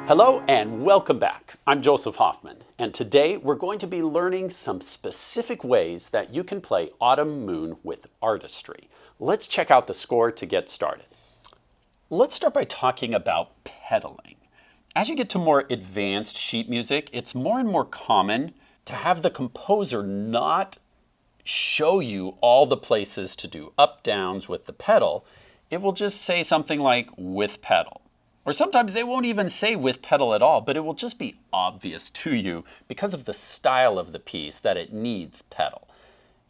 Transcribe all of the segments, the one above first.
Hello and welcome back. I'm Joseph Hoffman, and today we're going to be learning some specific ways that you can play Autumn Moon with Artistry. Let's check out the score to get started. Let's start by talking about pedaling. As you get to more advanced sheet music, it's more and more common to have the composer not show you all the places to do up downs with the pedal. It will just say something like with pedal. Or sometimes they won't even say with pedal at all, but it will just be obvious to you because of the style of the piece that it needs pedal.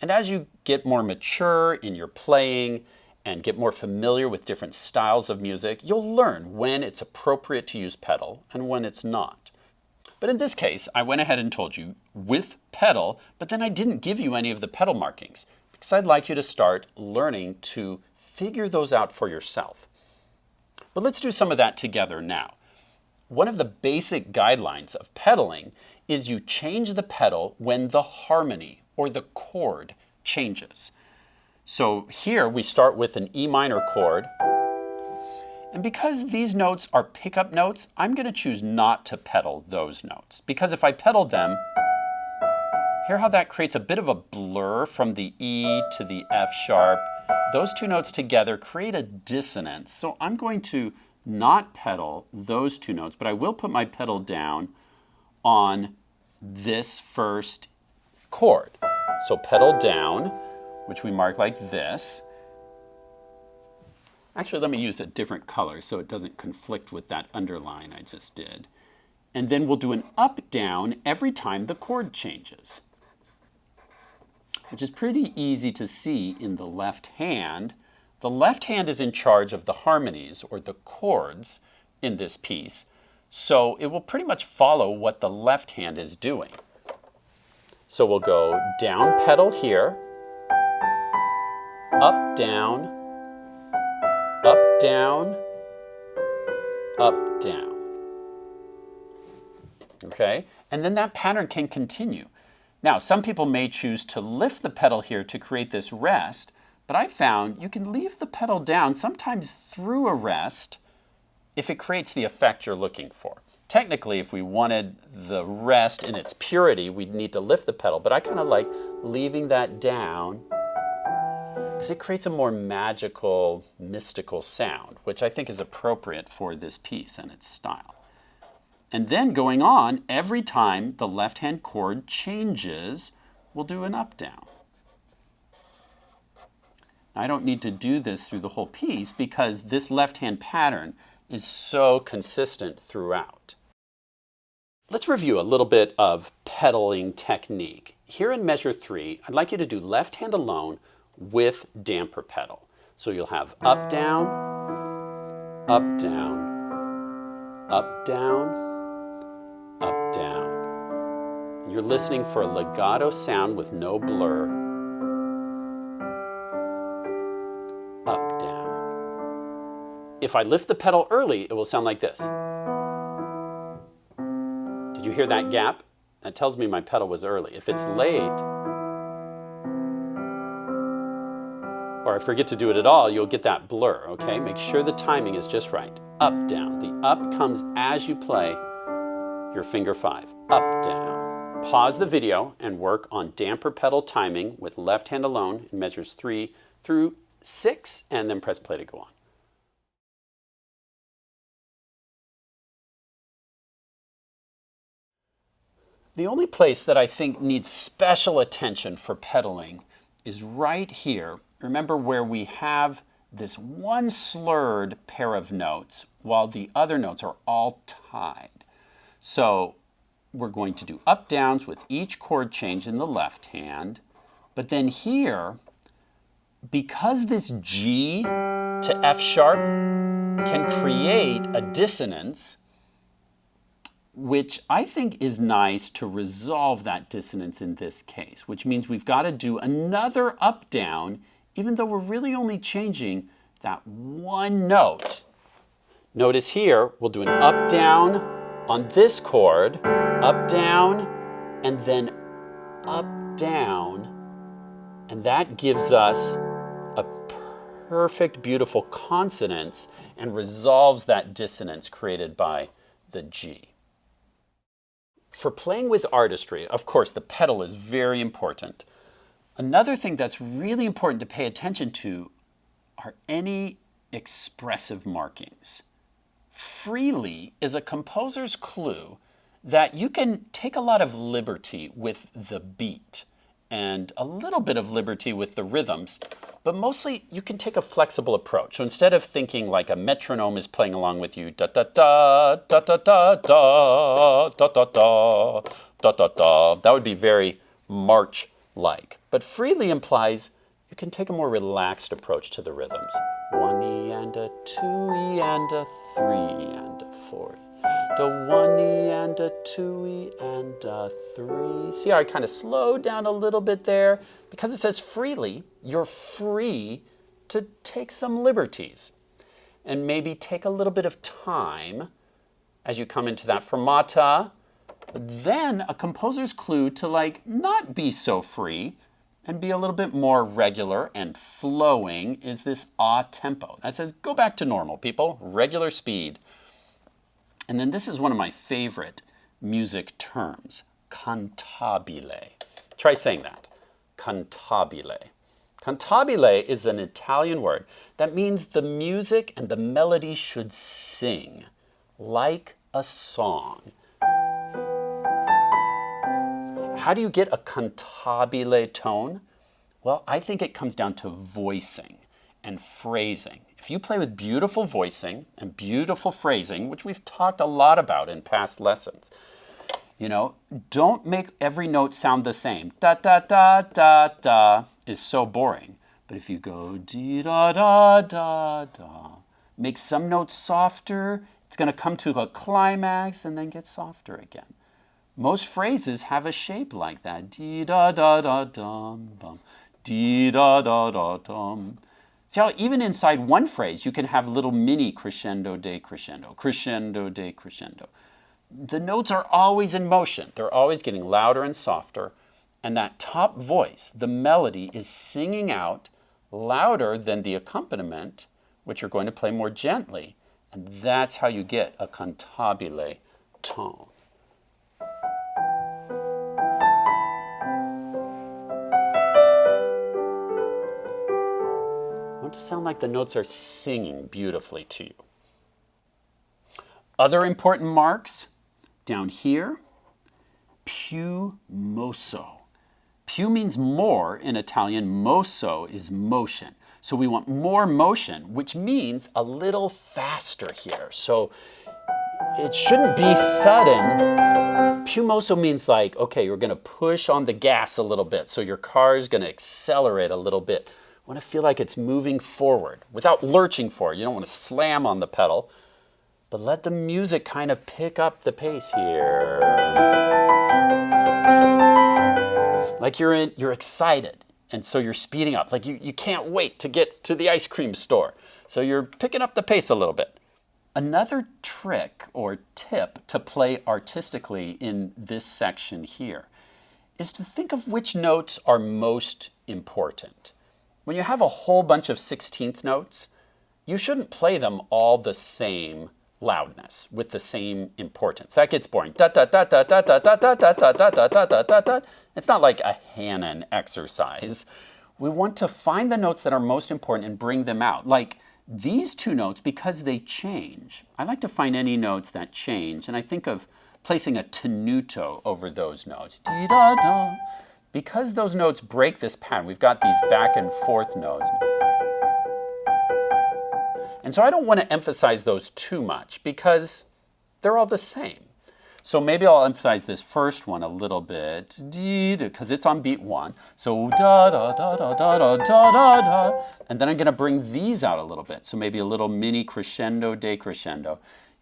And as you get more mature in your playing and get more familiar with different styles of music, you'll learn when it's appropriate to use pedal and when it's not. But in this case, I went ahead and told you with pedal, but then I didn't give you any of the pedal markings because I'd like you to start learning to figure those out for yourself. But let's do some of that together now. One of the basic guidelines of pedaling is you change the pedal when the harmony or the chord changes. So here we start with an E minor chord. And because these notes are pickup notes, I'm going to choose not to pedal those notes. Because if I pedal them, hear how that creates a bit of a blur from the E to the F sharp. Those two notes together create a dissonance. So I'm going to not pedal those two notes, but I will put my pedal down on this first chord. So pedal down, which we mark like this. Actually, let me use a different color so it doesn't conflict with that underline I just did. And then we'll do an up-down every time the chord changes, which is pretty easy to see in the left hand. The left hand is in charge of the harmonies or the chords in this piece, so it will pretty much follow what the left hand is doing. So we'll go down pedal here, up, down, up, down, up, down. Okay, and then that pattern can continue. Now, some people may choose to lift the pedal here to create this rest, but I found you can leave the pedal down sometimes through a rest if it creates the effect you're looking for. Technically, if we wanted the rest in its purity, we'd need to lift the pedal, but I kind of like leaving that down because it creates a more magical, mystical sound, which I think is appropriate for this piece and its style. And then going on, every time the left-hand chord changes, we'll do an up-down. I don't need to do this through the whole piece because this left-hand pattern is so consistent throughout. Let's review a little bit of pedaling technique. Here in measure 3, I'd like you to do left hand alone with damper pedal. So you'll have up, down, up, down, up, down, up, down. And you're listening for a legato sound with no blur. Up, down. If I lift the pedal early, it will sound like this. Did you hear that gap? That tells me my pedal was early. If it's late, or I forget to do it at all, you'll get that blur, okay? Make sure the timing is just right. Up, down. The up comes as you play your finger 5. Up, down. Pause the video and work on damper pedal timing with left hand alone in measures 3 through 6, and then press play to go on. The only place that I think needs special attention for pedaling is right here. Remember where we have this one slurred pair of notes while the other notes are all tied. So we're going to do up downs with each chord change in the left hand, but then here, because this G to F sharp can create a dissonance, which I think is nice to resolve that dissonance in this case, which means we've got to do another up down even though we're really only changing that one note. Notice here, we'll do an up down on this chord, up down, and then up down, and that gives us a perfect, beautiful consonance and resolves that dissonance created by the G. For playing with artistry, of course, the pedal is very important. Another thing that's really important to pay attention to are any expressive markings. Freely is a composer's clue that you can take a lot of liberty with the beat and a little bit of liberty with the rhythms, but mostly you can take a flexible approach. So instead of thinking like a metronome is playing along with you, da da da da da da da da da da da da da, that would be very march-like. But freely implies you can take a more relaxed approach to the rhythms. 1E and a 2E and a 3E and a 4E. The 1E and a 2E and a 3. See how I kind of slowed down a little bit there? Because it says freely, you're free to take some liberties. And maybe take a little bit of time as you come into that fermata. Then a composer's clue to like not be so free and be a little bit more regular and flowing is this a tempo. That says go back to normal, people, regular speed. And then this is one of my favorite music terms, cantabile. Try saying that, cantabile. Cantabile is an Italian word that means the music and the melody should sing like a song. How do you get a cantabile tone? Well, I think it comes down to voicing and phrasing. If you play with beautiful voicing and beautiful phrasing, which we've talked a lot about in past lessons, don't make every note sound the same. Da, da, da, da, da is so boring. But if you go dee, da, da, da, da, make some notes softer, it's going to come to a climax and then get softer again. Most phrases have a shape like that. Dee, da, da, da, dum, dum. Dee, da, da, da, dum. See how even inside one phrase, you can have little mini crescendo, decrescendo, crescendo, decrescendo. The notes are always in motion. They're always getting louder and softer. And that top voice, the melody, is singing out louder than the accompaniment, which you're going to play more gently. And that's how you get a cantabile tone. To sound like the notes are singing beautifully to you. Other important marks down here, più mosso. Più means more in Italian, mosso is motion. So we want more motion, which means a little faster here. So it shouldn't be sudden. Più mosso means like, okay, you're going to push on the gas a little bit. So your car is going to accelerate a little bit. You want to feel like it's moving forward without lurching forward. You don't want to slam on the pedal, but let the music kind of pick up the pace here. Like you're excited, and so you're speeding up. Like you can't wait to get to the ice cream store. So you're picking up the pace a little bit. Another trick or tip to play artistically in this section here is to think of which notes are most important. When you have a whole bunch of 16th notes, you shouldn't play them all the same loudness with the same importance. That gets boring. Da da da da da da da da da da da da da da da da. It's not like a Hanon exercise. We want to find the notes that are most important and bring them out. Like these two notes, because they change. I like to find any notes that change, and I think of placing a tenuto over those notes. Dee da da. Because those notes break this pattern, we've got these back and forth notes. And so I don't want to emphasize those too much because they're all the same. So maybe I'll emphasize this first one a little bit, because it's on beat 1. So da da da da da da da da da. And then I'm going to bring these out a little bit. So maybe a little mini crescendo, decrescendo.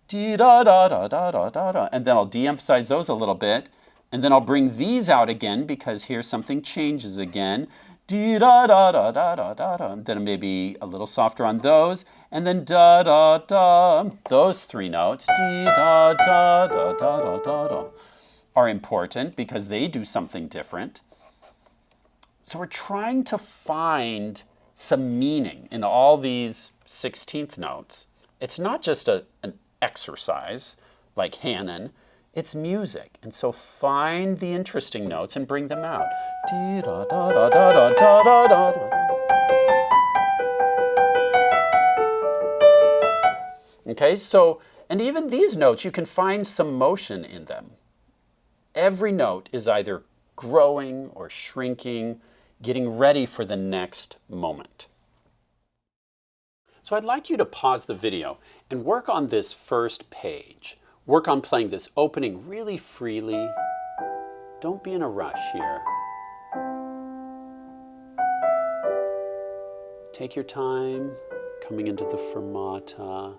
Dee da da da da da da da. And then I'll de-emphasize those a little bit. And then I'll bring these out again because here something changes again. Dee da da da da da da da. Then maybe a little softer on those. And then da da da. Those three notes, dee da da da da da da da, are important because they do something different. So we're trying to find some meaning in all these 16th notes. It's not just an exercise, like Hannon. It's music, and so find the interesting notes and bring them out. Okay, so, and even these notes, you can find some motion in them. Every note is either growing or shrinking, getting ready for the next moment. So I'd like you to pause the video and work on this first page. Work on playing this opening really freely. Don't be in a rush here. Take your time coming into the fermata,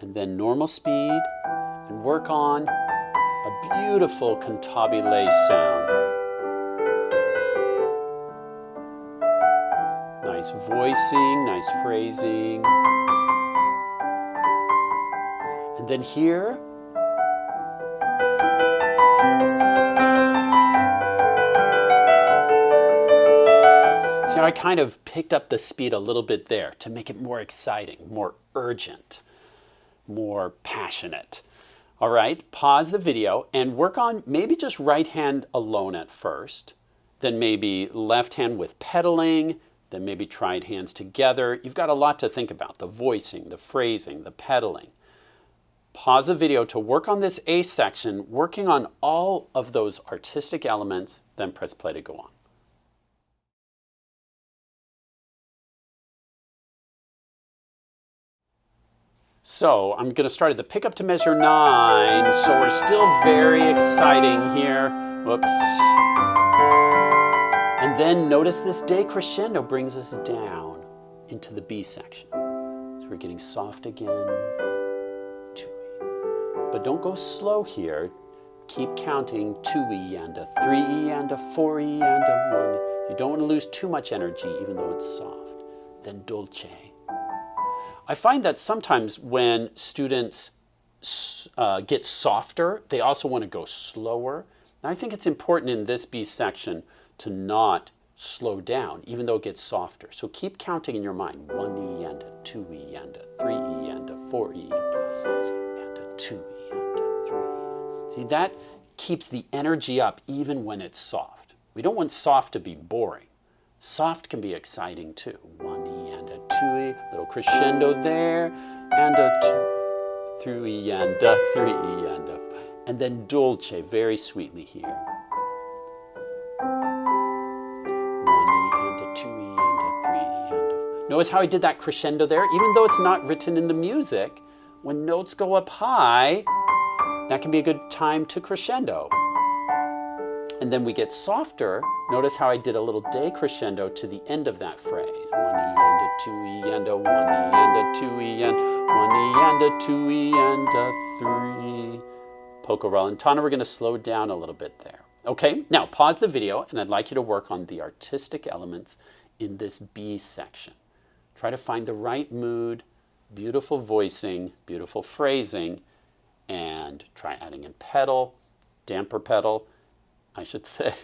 and then normal speed, and work on a beautiful cantabile sound. Nice voicing, nice phrasing. And then here, see how I kind of picked up the speed a little bit there to make it more exciting, more urgent, more passionate. All right, pause the video and work on maybe just right hand alone at first, then maybe left hand with pedaling, then maybe tried hands together. You've got a lot to think about, the voicing, the phrasing, the pedaling. Pause the video to work on this A section, working on all of those artistic elements, then press play to go on. So I'm going to start at the pickup to measure 9. So we're still very exciting here. Whoops. And then notice this decrescendo brings us down into the B section. So we're getting soft again. 2E. But don't go slow here. Keep counting 2E and a 3E and a 4E and a 1. You don't want to lose too much energy even though it's soft. Then dolce. I find that sometimes when students get softer, they also want to go slower. And I think it's important in this B section to not slow down, even though it gets softer. So keep counting in your mind, 1E and a 2E and a 3E and a 4E and a 2E and a 3E. See, that keeps the energy up even when it's soft. We don't want soft to be boring. Soft can be exciting too. 1E and a 2E, little crescendo there, and a 3E and a 3E and a, and then dolce, very sweetly here. 1E and a 2E and a 3E and a. Notice how I did that crescendo there? Even though it's not written in the music, when notes go up high, that can be a good time to crescendo. And then we get softer. Notice how I did a little decrescendo to the end of that phrase. 1E and a 2E and a 1E and a 2E and 1E and a 2E and a 3. Poco rallentano, we're going to slow down a little bit there. Okay, now pause the video and I'd like you to work on the artistic elements in this B section. Try to find the right mood, beautiful voicing, beautiful phrasing, and try adding in pedal, damper pedal, I should say,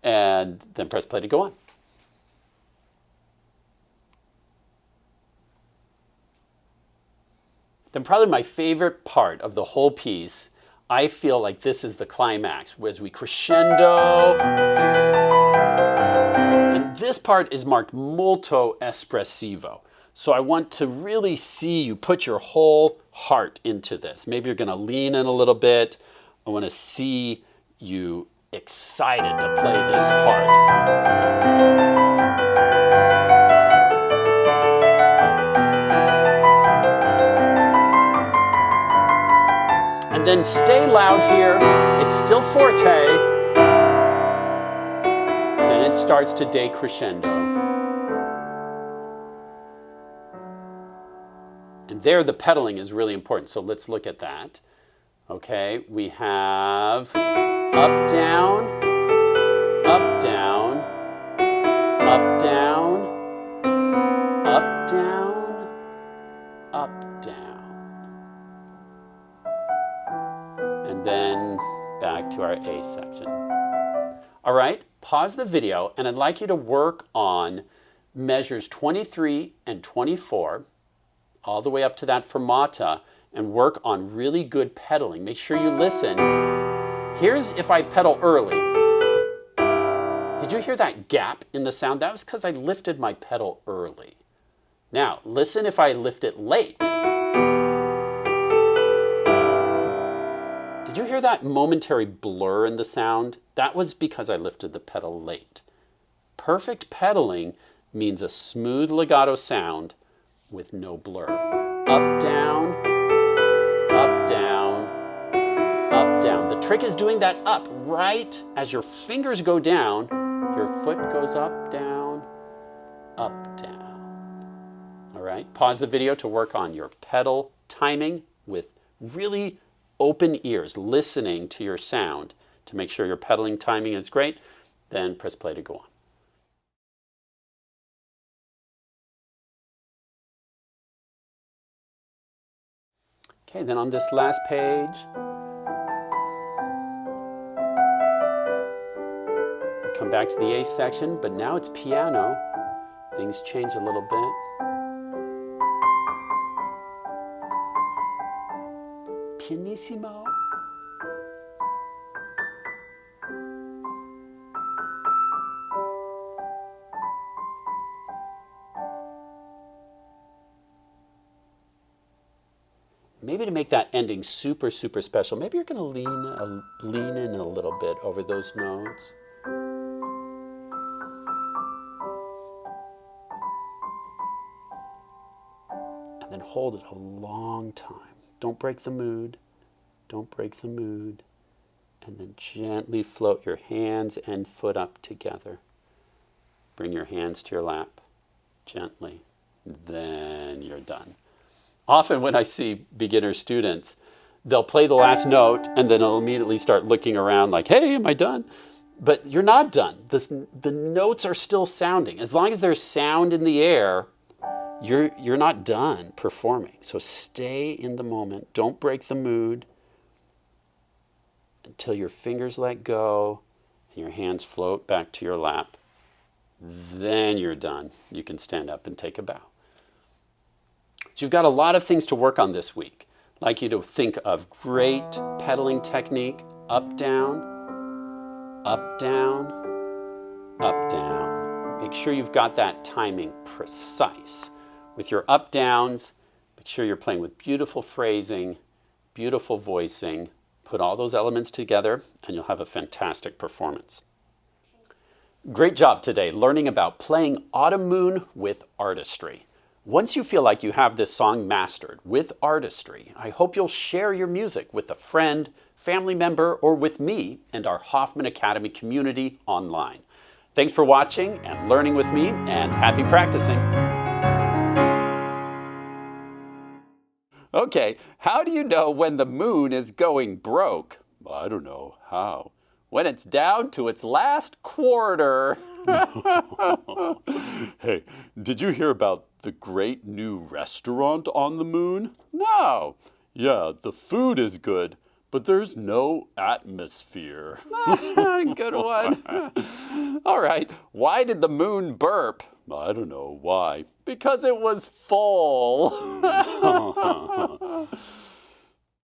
and then press play to go on. Then probably my favorite part of the whole piece, I feel like this is the climax, as we crescendo. And this part is marked molto espressivo. So I want to really see you put your whole heart into this. Maybe you're going to lean in a little bit. I want to see you excited to play this part. And then stay loud here. It's still forte. Then it starts to decrescendo. And there the pedaling is really important. So let's look at that. Okay, we have up, down, up, down, up, down, up, down, up, down. And then back to our A section. All right, pause the video and I'd like you to work on measures 23 and 24 all the way up to that fermata and work on really good pedaling. Make sure you listen. Here's if I pedal early. Did you hear that gap in the sound? That was because I lifted my pedal early. Now, listen if I lift it late. Did you hear that momentary blur in the sound? That was because I lifted the pedal late. Perfect pedaling means a smooth legato sound with no blur. Up, down, up, down, up, down. The trick is doing that up right as your fingers go down. Your foot goes up, down, down. All right, pause the video to work on your pedal timing with really open ears, listening to your sound to make sure your pedaling timing is great. Then press play to go on. Okay, then on this last page, come back to the A section, but now it's piano. Things change a little bit. Pianissimo. Maybe to make that ending super, super special, maybe you're going to lean in a little bit over those notes. And then hold it a long time. Don't break the mood. Don't break the mood. And then gently float your hands and foot up together. Bring your hands to your lap. Gently. Then you're done. Often when I see beginner students, they'll play the last note and then they'll immediately start looking around like, hey, am I done? But you're not done. The notes are still sounding. As long as there's sound in the air, you're not done performing. So stay in the moment. Don't break the mood until your fingers let go and your hands float back to your lap. Then you're done. You can stand up and take a bow. So you've got a lot of things to work on this week. I'd like you to think of great pedaling technique, up, down, up, down, up, down. Make sure you've got that timing precise. With your up, downs, make sure you're playing with beautiful phrasing, beautiful voicing. Put all those elements together and you'll have a fantastic performance. Great job today learning about playing Autumn Moon with Artistry. Once you feel like you have this song mastered with Artistry, I hope you'll share your music with a friend, family member, or with me and our Hoffman Academy community online. Thanks for watching and learning with me, and happy practicing. Okay, how do you know when the moon is going broke? I don't know. How? When it's down to its last quarter. Hey, did you hear about the great new restaurant on the moon? No. Yeah, the food is good, but there's no atmosphere. Good one. All right, why did the moon burp? I don't know why. Because it was full.